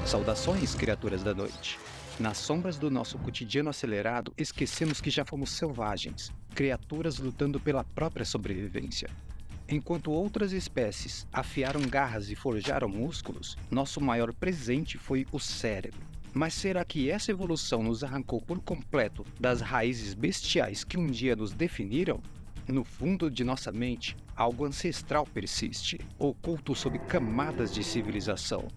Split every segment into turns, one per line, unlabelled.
Saudações, criaturas da noite. Nas sombras do nosso cotidiano acelerado, esquecemos que já fomos selvagens, criaturas lutando pela própria sobrevivência. Enquanto outras espécies afiaram garras e forjaram músculos, nosso maior presente foi o cérebro. Mas será que essa evolução nos arrancou por completo das raízes bestiais que um dia nos definiram? No fundo de nossa mente, algo ancestral persiste, oculto sob camadas de civilização.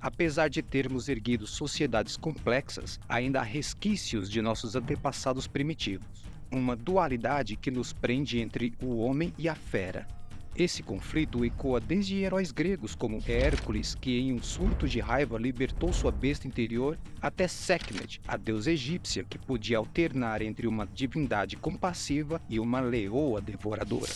Apesar de termos erguido sociedades complexas, ainda há resquícios de nossos antepassados primitivos. Uma dualidade que nos prende entre o homem e a fera. Esse conflito ecoa desde heróis gregos como Hércules, que em um surto de raiva libertou sua besta interior, até Sekhmet, a deusa egípcia que podia alternar entre uma divindade compassiva e uma leoa devoradora.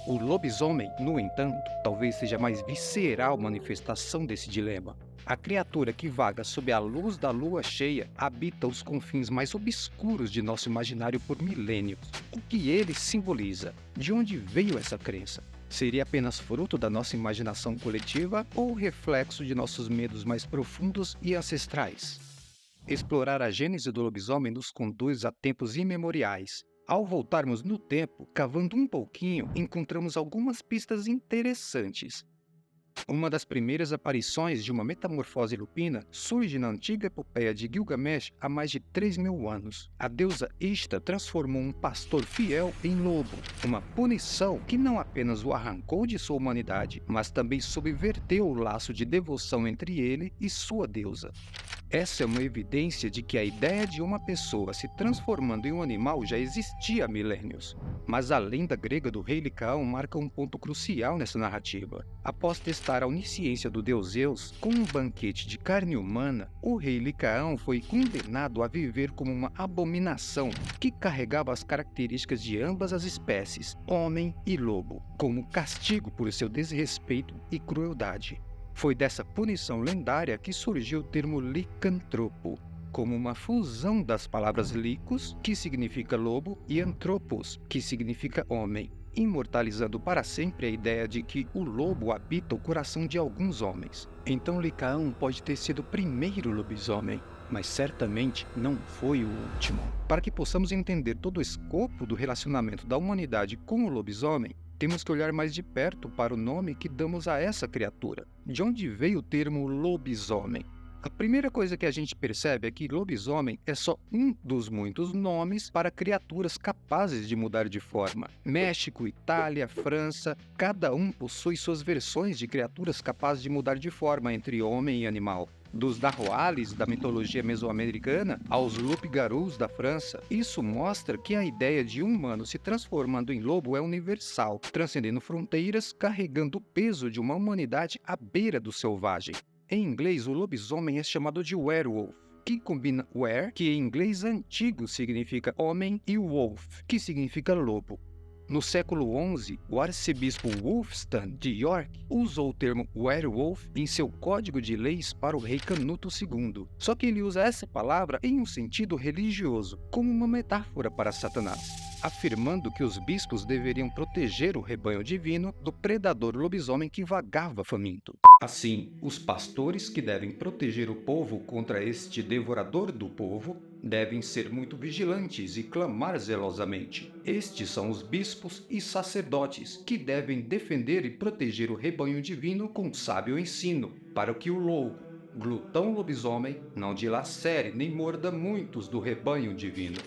O lobisomem, no entanto, talvez seja a mais visceral manifestação desse dilema. A criatura que vaga sob a luz da lua cheia habita os confins mais obscuros de nosso imaginário por milênios. O que ele simboliza? De onde veio essa crença? Seria apenas fruto da nossa imaginação coletiva ou reflexo de nossos medos mais profundos e ancestrais? Explorar a gênese do lobisomem nos conduz a tempos imemoriais. Ao voltarmos no tempo, cavando um pouquinho, encontramos algumas pistas interessantes. Uma das primeiras aparições de uma metamorfose lupina surge na antiga epopeia de Gilgamesh há mais de 3.000 anos. A deusa Ishtar transformou um pastor fiel em lobo, uma punição que não apenas o arrancou de sua humanidade, mas também subverteu o laço de devoção entre ele e sua deusa. Essa é uma evidência de que a ideia de uma pessoa se transformando em um animal já existia há milênios. Mas a lenda grega do rei Licaão marca um ponto crucial nessa narrativa. Após testar a onisciência do deus Zeus com um banquete de carne humana, o rei Licaão foi condenado a viver como uma abominação que carregava as características de ambas as espécies, homem e lobo, como castigo por seu desrespeito e crueldade. Foi dessa punição lendária que surgiu o termo licantropo, como uma fusão das palavras licos, que significa lobo, e antropos, que significa homem, imortalizando para sempre a ideia de que o lobo habita o coração de alguns homens. Então Licaão pode ter sido o primeiro lobisomem, mas certamente não foi o último. Para que possamos entender todo o escopo do relacionamento da humanidade com o lobisomem, temos que olhar mais de perto para o nome que damos a essa criatura. De onde veio o termo lobisomem? A primeira coisa que a gente percebe é que lobisomem é só um dos muitos nomes para criaturas capazes de mudar de forma. México, Itália, França, cada um possui suas versões de criaturas capazes de mudar de forma entre homem e animal. Dos Nahuales da mitologia mesoamericana aos loups-garous da França, isso mostra que a ideia de um humano se transformando em lobo é universal, transcendendo fronteiras, carregando o peso de uma humanidade à beira do selvagem. Em inglês, o lobisomem é chamado de werewolf, que combina were, que em inglês antigo significa homem, e wolf, que significa lobo. No século XI, o arcebispo Wulfstan de York usou o termo werewolf em seu código de leis para o rei Canuto II. Só que ele usa essa palavra em um sentido religioso, como uma metáfora para Satanás, afirmando que os bispos deveriam proteger o rebanho divino do predador lobisomem que vagava faminto. Assim, os pastores que devem proteger o povo contra este devorador do povo devem ser muito vigilantes e clamar zelosamente. Estes são os bispos e sacerdotes que devem defender e proteger o rebanho divino com sábio ensino, para que o louco, glutão lobisomem, não dilacere nem morda muitos do rebanho divino.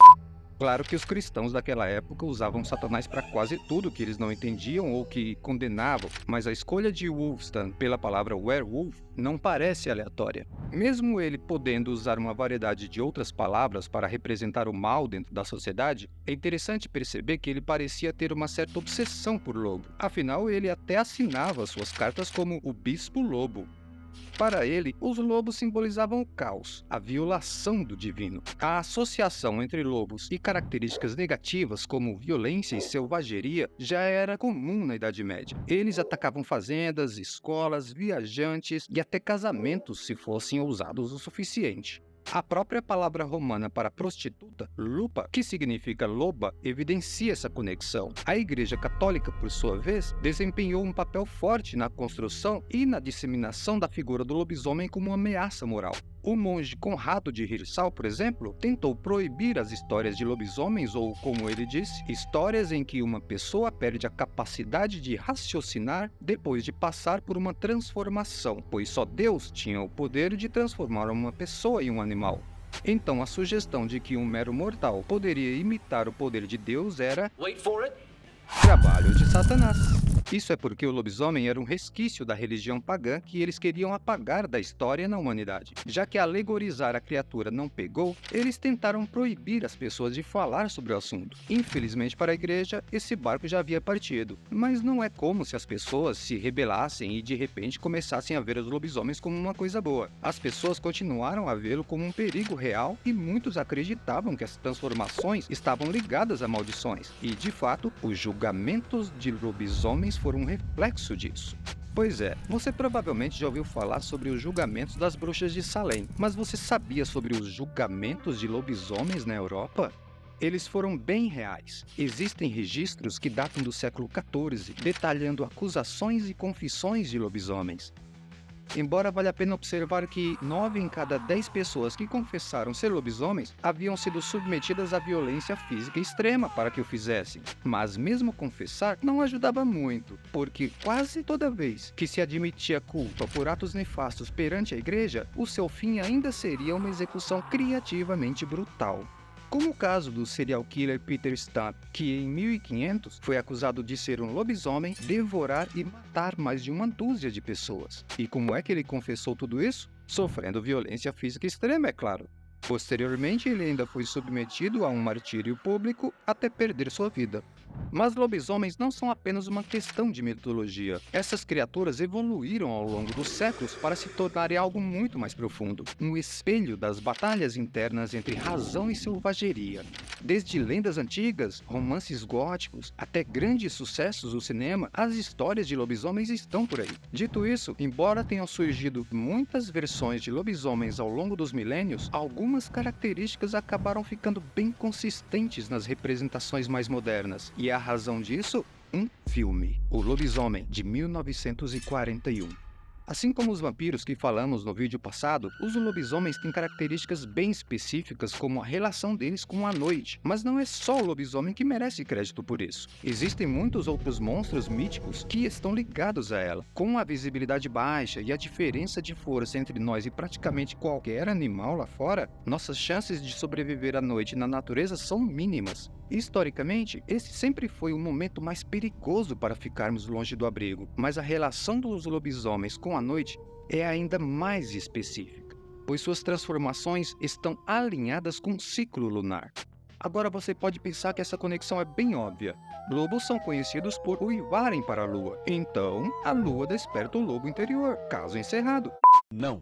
Claro que os cristãos daquela época usavam Satanás para quase tudo que eles não entendiam ou que condenavam, mas a escolha de Wulfstan pela palavra werewolf não parece aleatória. Mesmo ele podendo usar uma variedade de outras palavras para representar o mal dentro da sociedade, é interessante perceber que ele parecia ter uma certa obsessão por lobo. Afinal, ele até assinava suas cartas como o Bispo Lobo. Para ele, os lobos simbolizavam o caos, a violação do divino. A associação entre lobos e características negativas como violência e selvageria já era comum na Idade Média. Eles atacavam fazendas, escolas, viajantes e até casamentos se fossem ousados o suficiente. A própria palavra romana para prostituta, lupa, que significa loba, evidencia essa conexão. A Igreja Católica, por sua vez, desempenhou um papel forte na construção e na disseminação da figura do lobisomem como uma ameaça moral. O monge Conrado de Hirsau, por exemplo, tentou proibir as histórias de lobisomens ou, como ele disse, histórias em que uma pessoa perde a capacidade de raciocinar depois de passar por uma transformação, pois só Deus tinha o poder de transformar uma pessoa em um animal. Então a sugestão de que um mero mortal poderia imitar o poder de Deus era trabalho de Satanás. Isso é porque o lobisomem era um resquício da religião pagã que eles queriam apagar da história na humanidade. Já que alegorizar a criatura não pegou, eles tentaram proibir as pessoas de falar sobre o assunto. Infelizmente para a igreja, esse barco já havia partido. Mas não é como se as pessoas se rebelassem e de repente começassem a ver os lobisomens como uma coisa boa. As pessoas continuaram a vê-lo como um perigo real e muitos acreditavam que as transformações estavam ligadas a maldições. E, de fato, os julgamentos de lobisomens foram um reflexo disso. Pois é, você provavelmente já ouviu falar sobre os julgamentos das bruxas de Salem, mas você sabia sobre os julgamentos de lobisomens na Europa? Eles foram bem reais. Existem registros que datam do século XIV, detalhando acusações e confissões de lobisomens. Embora valha a pena observar que 9 em cada 10 pessoas que confessaram ser lobisomens haviam sido submetidas à violência física extrema para que o fizessem. Mas mesmo confessar não ajudava muito, porque quase toda vez que se admitia culpa por atos nefastos perante a igreja, o seu fim ainda seria uma execução criativamente brutal. Como o caso do serial killer Peter Stump, que em 1500 foi acusado de ser um lobisomem, devorar e matar mais de uma dúzia de pessoas. E como é que ele confessou tudo isso? Sofrendo violência física extrema, é claro. Posteriormente, ele ainda foi submetido a um martírio público até perder sua vida. Mas lobisomens não são apenas uma questão de mitologia. Essas criaturas evoluíram ao longo dos séculos para se tornarem algo muito mais profundo, um espelho das batalhas internas entre razão e selvageria. Desde lendas antigas, romances góticos, até grandes sucessos do cinema, as histórias de lobisomens estão por aí. Dito isso, embora tenham surgido muitas versões de lobisomens ao longo dos milênios, algumas características acabaram ficando bem consistentes nas representações mais modernas. E a razão disso? Um filme, O Lobisomem, de 1941. Assim como os vampiros que falamos no vídeo passado, os lobisomens têm características bem específicas como a relação deles com a noite, mas não é só o lobisomem que merece crédito por isso. Existem muitos outros monstros míticos que estão ligados a ela. Com a visibilidade baixa e a diferença de força entre nós e praticamente qualquer animal lá fora, nossas chances de sobreviver à noite na natureza são mínimas. Historicamente, esse sempre foi o momento mais perigoso para ficarmos longe do abrigo, mas a relação dos lobisomens com a noite é ainda mais específica, pois suas transformações estão alinhadas com o ciclo lunar. Agora você pode pensar que essa conexão é bem óbvia. Lobos são conhecidos por uivarem para a lua, então a lua desperta o lobo interior, caso encerrado.
Não.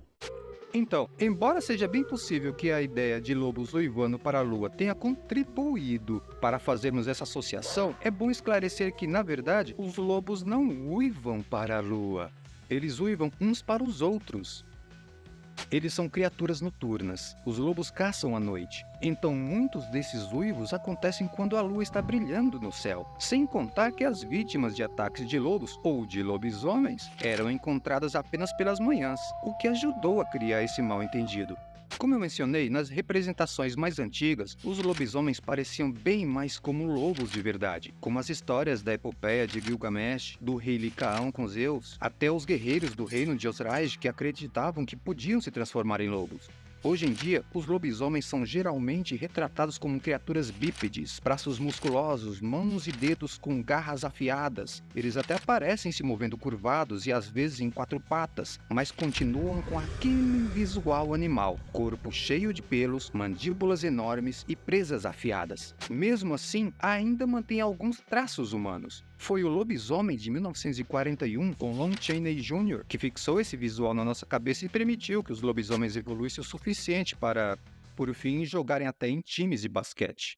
Então, embora seja bem possível que a ideia de lobos uivando para a lua tenha contribuído para fazermos essa associação, é bom esclarecer que, na verdade, os lobos não uivam para a lua. Eles uivam uns para os outros. Eles são criaturas noturnas. Os lobos caçam à noite. Então, muitos desses uivos acontecem quando a lua está brilhando no céu. Sem contar que as vítimas de ataques de lobos ou de lobisomens eram encontradas apenas pelas manhãs, o que ajudou a criar esse mal-entendido. Como eu mencionei, nas representações mais antigas, os lobisomens pareciam bem mais como lobos de verdade, como as histórias da epopeia de Gilgamesh, do rei Licaão com Zeus, até os guerreiros do reino de Osraj que acreditavam que podiam se transformar em lobos. Hoje em dia, os lobisomens são geralmente retratados como criaturas bípedes, braços musculosos, mãos e dedos com garras afiadas. Eles até aparecem se movendo curvados e às vezes em 4 patas, mas continuam com aquele visual animal, corpo cheio de pelos, mandíbulas enormes e presas afiadas. Mesmo assim, ainda mantém alguns traços humanos. Foi o lobisomem de 1941, com Lon Chaney Jr., que fixou esse visual na nossa cabeça e permitiu que os lobisomens evoluíssem o suficiente para, por fim, jogarem até em times de basquete.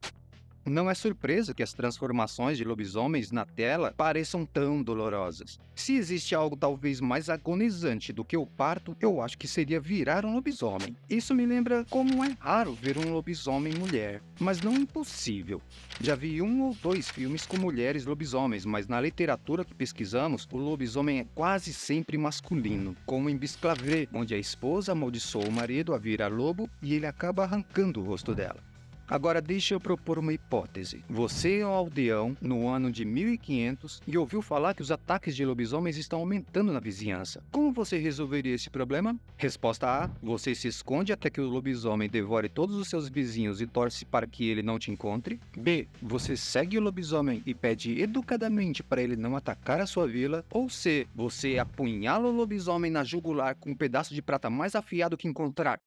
Não é surpresa que as transformações de lobisomens na tela pareçam tão dolorosas. Se existe algo talvez mais agonizante do que o parto, eu acho que seria virar um lobisomem. Isso me lembra como é raro ver um lobisomem mulher, mas não impossível. Já vi um ou dois filmes com mulheres lobisomens, mas na literatura que pesquisamos, o lobisomem é quase sempre masculino, como em Bisclavret, onde a esposa amaldiçoa o marido a virar lobo e ele acaba arrancando o rosto dela. Agora deixa eu propor uma hipótese. Você é um aldeão no ano de 1500 e ouviu falar que os ataques de lobisomens estão aumentando na vizinhança. Como você resolveria esse problema? Resposta A: você se esconde até que o lobisomem devore todos os seus vizinhos e torce para que ele não te encontre. B: você segue o lobisomem e pede educadamente para ele não atacar a sua vila. Ou C: você apunhala o lobisomem na jugular com um pedaço de prata mais afiado que encontrar.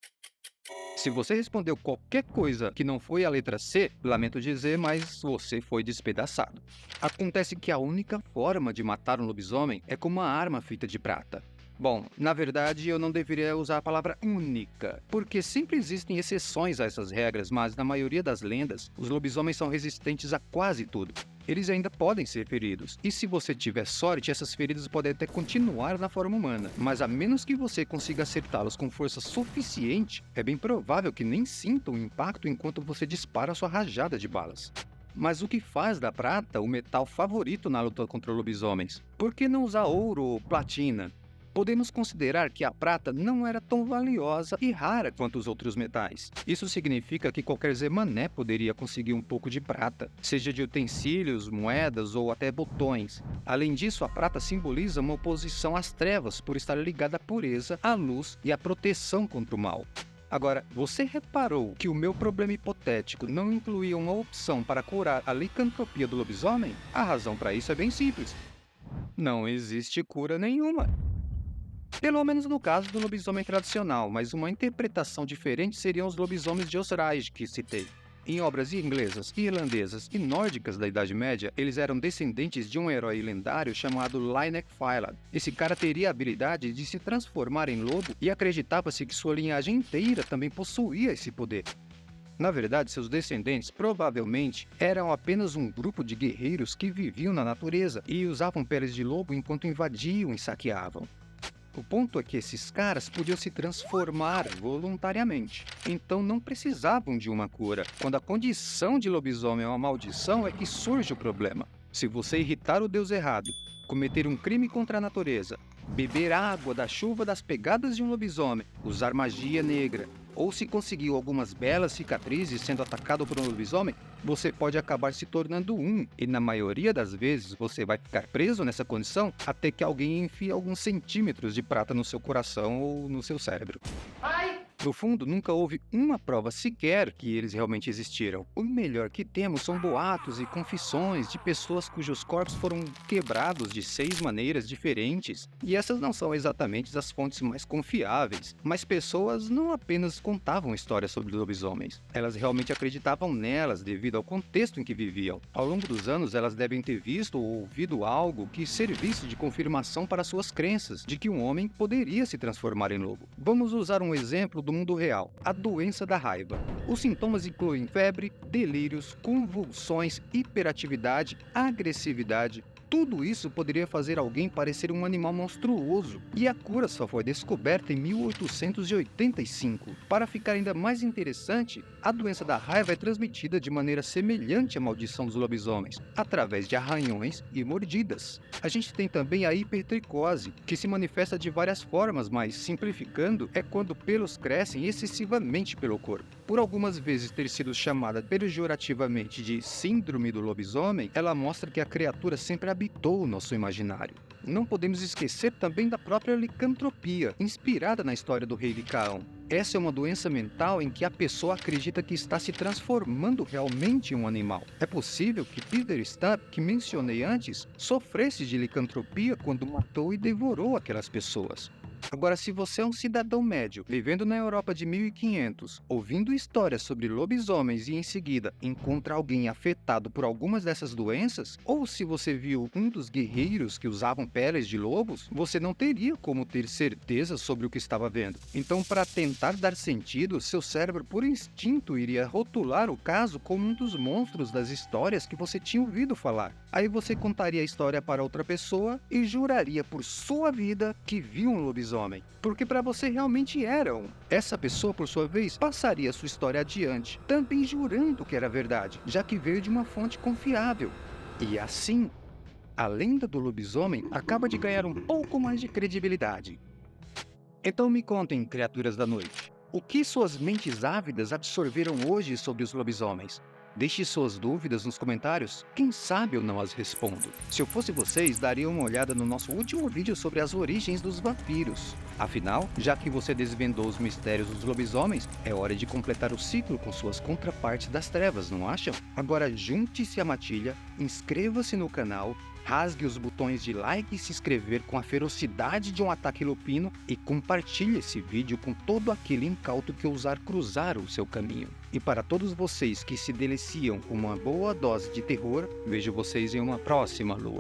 Se você respondeu qualquer coisa que não foi a letra C, lamento dizer, mas você foi despedaçado. Acontece que a única forma de matar um lobisomem é com uma arma feita de prata. Bom, na verdade eu não deveria usar a palavra única, porque sempre existem exceções a essas regras, mas na maioria das lendas, os lobisomens são resistentes a quase tudo. Eles ainda podem ser feridos, e se você tiver sorte, essas feridas podem até continuar na forma humana, mas a menos que você consiga acertá-los com força suficiente, é bem provável que nem sintam o impacto enquanto você dispara sua rajada de balas. Mas o que faz da prata o metal favorito na luta contra lobisomens? Por que não usar ouro ou platina? Podemos considerar que a prata não era tão valiosa e rara quanto os outros metais. Isso significa que qualquer Zé Mané poderia conseguir um pouco de prata, seja de utensílios, moedas ou até botões. Além disso, a prata simboliza uma oposição às trevas por estar ligada à pureza, à luz e à proteção contra o mal. Agora, você reparou que o meu problema hipotético não incluía uma opção para curar a licantropia do lobisomem? A razão para isso é bem simples. Não existe cura nenhuma. Pelo menos no caso do lobisomem tradicional, mas uma interpretação diferente seriam os lobisomens de Osraige que citei. Em obras inglesas, irlandesas e nórdicas da Idade Média, eles eram descendentes de um herói lendário chamado Laenec Fylad. Esse cara teria a habilidade de se transformar em lobo e acreditava-se que sua linhagem inteira também possuía esse poder. Na verdade, seus descendentes provavelmente eram apenas um grupo de guerreiros que viviam na natureza e usavam peles de lobo enquanto invadiam e saqueavam. O ponto é que esses caras podiam se transformar voluntariamente, então não precisavam de uma cura. Quando a condição de lobisomem é uma maldição, é que surge o problema. Se você irritar o deus errado, cometer um crime contra a natureza, beber água da chuva das pegadas de um lobisomem, usar magia negra, ou se conseguiu algumas belas cicatrizes sendo atacado por um lobisomem, você pode acabar se tornando um, e na maioria das vezes você vai ficar preso nessa condição até que alguém enfie alguns centímetros de prata no seu coração ou no seu cérebro. No fundo, nunca houve uma prova sequer que eles realmente existiram. O melhor que temos são boatos e confissões de pessoas cujos corpos foram quebrados de 6 maneiras diferentes. E essas não são exatamente as fontes mais confiáveis, mas pessoas não apenas contavam histórias sobre lobisomens. Elas realmente acreditavam nelas devido ao contexto em que viviam. Ao longo dos anos, elas devem ter visto ou ouvido algo que servisse de confirmação para suas crenças de que um homem poderia se transformar em lobo. Vamos usar um exemplo do mundo real, a doença da raiva. Os sintomas incluem febre, delírios, convulsões, hiperatividade, agressividade. Tudo isso poderia fazer alguém parecer um animal monstruoso, e a cura só foi descoberta em 1885. Para ficar ainda mais interessante, a doença da raiva é transmitida de maneira semelhante à maldição dos lobisomens, através de arranhões e mordidas. A gente tem também a hipertricose, que se manifesta de várias formas, mas simplificando, é quando pelos crescem excessivamente pelo corpo. Por algumas vezes ter sido chamada pejorativamente de síndrome do lobisomem, ela mostra que a criatura sempre habitou o nosso imaginário. Não podemos esquecer também da própria licantropia, inspirada na história do rei Licaão. Essa é uma doença mental em que a pessoa acredita que está se transformando realmente em um animal. É possível que Peter Stubb, que mencionei antes, sofresse de licantropia quando matou e devorou aquelas pessoas. Agora, se você é um cidadão médio, vivendo na Europa de 1500, ouvindo histórias sobre lobisomens e em seguida encontra alguém afetado por algumas dessas doenças, ou se você viu um dos guerreiros que usavam peles de lobos, você não teria como ter certeza sobre o que estava vendo. Então, para tentar dar sentido, seu cérebro por instinto iria rotular o caso como um dos monstros das histórias que você tinha ouvido falar. Aí você contaria a história para outra pessoa e juraria por sua vida que viu um lobisomem, porque para você realmente era um. Essa pessoa, por sua vez, passaria sua história adiante, também jurando que era verdade, já que veio de uma fonte confiável. E assim, a lenda do lobisomem acaba de ganhar um pouco mais de credibilidade. Então me contem, criaturas da noite, o que suas mentes ávidas absorveram hoje sobre os lobisomens? Deixe suas dúvidas nos comentários, quem sabe eu não as respondo. Se eu fosse vocês, daria uma olhada no nosso último vídeo sobre as origens dos vampiros. Afinal, já que você desvendou os mistérios dos lobisomens, é hora de completar o ciclo com suas contrapartes das trevas, não acham? Agora junte-se à matilha, inscreva-se no canal, rasgue os botões de like e se inscrever com a ferocidade de um ataque lupino e compartilhe esse vídeo com todo aquele incauto que ousar cruzar o seu caminho. E para todos vocês que se deliciam com uma boa dose de terror, vejo vocês em uma próxima lua.